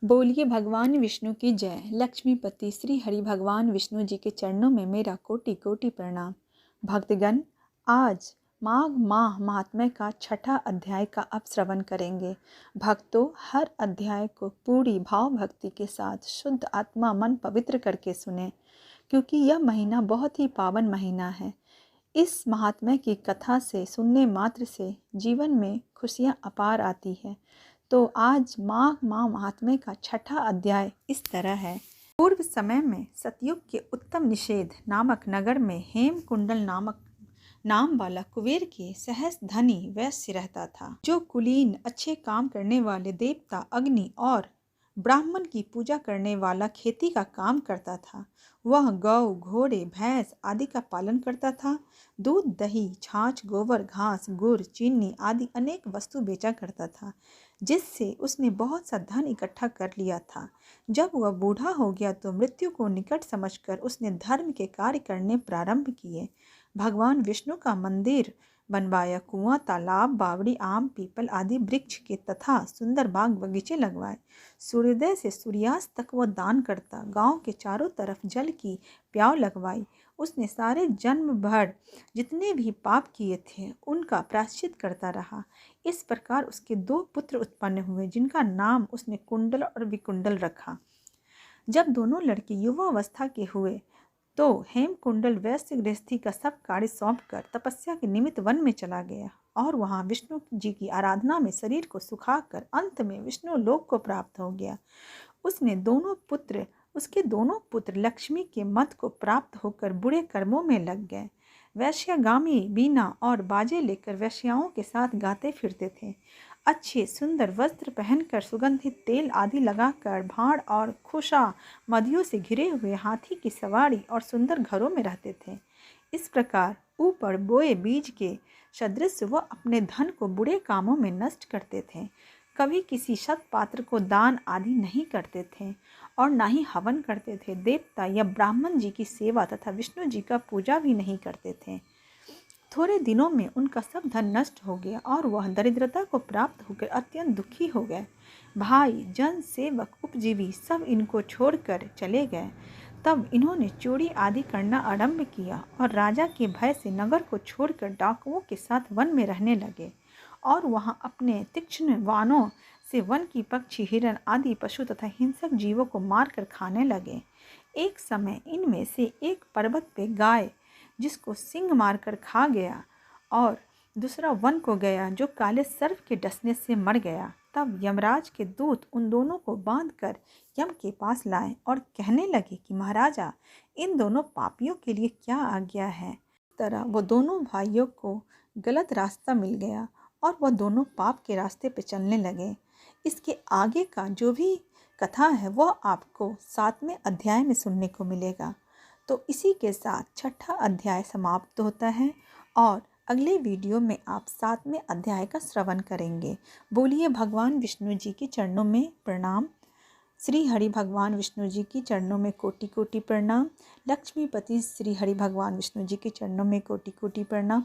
बोलिए भगवान विष्णु की जय। लक्ष्मीपति श्री हरि भगवान विष्णु जी के चरणों में मेरा कोटि कोटि प्रणाम। भक्तगण, आज माघ माह महात्म्य का छठा अध्याय का अब श्रवण करेंगे। भक्तों, हर अध्याय को पूरी भाव भक्ति के साथ शुद्ध आत्मा मन पवित्र करके सुने, क्योंकि यह महीना बहुत ही पावन महीना है। इस महात्म्य की कथा से सुनने मात्र से जीवन में खुशियाँ अपार आती है। तो आज माघ माह महात्म्य का छठा अध्याय इस तरह है। पूर्व समय में सतयुग के उत्तम निषेध नामक नगर में हेमकुंडल नामक नाम वाला कुबेर के सहस धनी वैश्य रहता था, जो कुलीन अच्छे काम करने वाले देवता अग्नि और ब्राह्मण की पूजा करने वाला खेती का काम करता था। वह गौ, घोड़े, भैंस आदि का पालन करता था। दूध, दही, छाछ, गोबर, घास, गुड़, चीनी आदि अनेक वस्तु बेचा करता था, जिससे उसने बहुत सा धन इकट्ठा कर लिया था। जब वह बूढ़ा हो गया तो मृत्यु को निकट समझकर उसने धर्म के कार्य करने प्रारंभ किए। भगवान विष्णु का मंदिर बनवाया, कुआं, तालाब, बावड़ी, आम, पीपल आदि वृक्ष के तथा सुंदर बाग बगीचे लगवाए। सूर्योदय से सूर्यास्त तक वह दान करता। गांव के चारों तरफ जल की प्याव लगवाई। उसने सारे जन्म भर जितने भी पाप किए थे उनका प्रायश्चित करता रहा। इस प्रकार उसके 2 पुत्र उत्पन्न हुए, जिनका नाम उसने कुंडल और विकुंडल रखा। जब दोनों लड़के युवावस्था के हुए तो हेमकुंडल वैश्य गृहस्थी का सब कार्य सौंपकर तपस्या के निमित्त वन में चला गया और वहां विष्णु जी की आराधना में शरीर को सुखाकर अंत में विष्णु लोक को प्राप्त हो गया। उसके दोनों पुत्र लक्ष्मी के मत को प्राप्त होकर बुरे कर्मों में लग गए। वैश्यगामी बीना और बाजे लेकर वैश्याओं के साथ गाते फिरते थे। अच्छे सुंदर वस्त्र पहनकर, सुगंधित तेल आदि लगाकर, भाड़ और खुशा मदियों से घिरे हुए हाथी की सवारी और सुंदर घरों में रहते थे। इस प्रकार ऊपर बोए बीज के सदृश वह अपने धन को बुरे कामों में नष्ट करते थे। कभी किसी सत पात्र को दान आदि नहीं करते थे और ना ही हवन करते थे। देवता या ब्राह्मण जी की सेवा तथा विष्णु जी का पूजा भी नहीं करते थे। थोड़े दिनों में उनका सब धन नष्ट हो गया और वह दरिद्रता को प्राप्त होकर अत्यंत दुखी हो गए। भाई, जन, सेवक, उपजीवी सब इनको छोड़कर चले गए। तब इन्होंने चोरी आदि करना आरंभ किया और राजा के भय से नगर को छोड़कर डाकुओं के साथ वन में रहने लगे और वहां अपने तीक्ष्ण बाणों से वन की पक्षी, हिरण आदि पशु तथा हिंसक जीवों को मारकर खाने लगे। एक समय इनमें से एक पर्वत पे गाय, जिसको सिंह मारकर खा गया, और दूसरा वन को गया, जो काले सर्प के डसने से मर गया। तब यमराज के दूत उन दोनों को बांधकर यम के पास लाए और कहने लगे कि महाराजा, इन दोनों पापियों के लिए क्या आज्ञा है। इस तरह वो दोनों भाइयों को गलत रास्ता मिल गया और वह दोनों पाप के रास्ते पर चलने लगे। इसके आगे का जो भी कथा है वह आपको 7वें अध्याय में सुनने को मिलेगा। तो इसी के साथ छठा अध्याय समाप्त होता है और अगले वीडियो में आप 7वें अध्याय का श्रवण करेंगे। बोलिए भगवान विष्णु जी के चरणों में प्रणाम। श्री हरि भगवान विष्णु जी की चरणों में कोटि कोटि प्रणाम। लक्ष्मीपति श्री हरि भगवान विष्णु जी के चरणों में कोटि कोटि प्रणाम।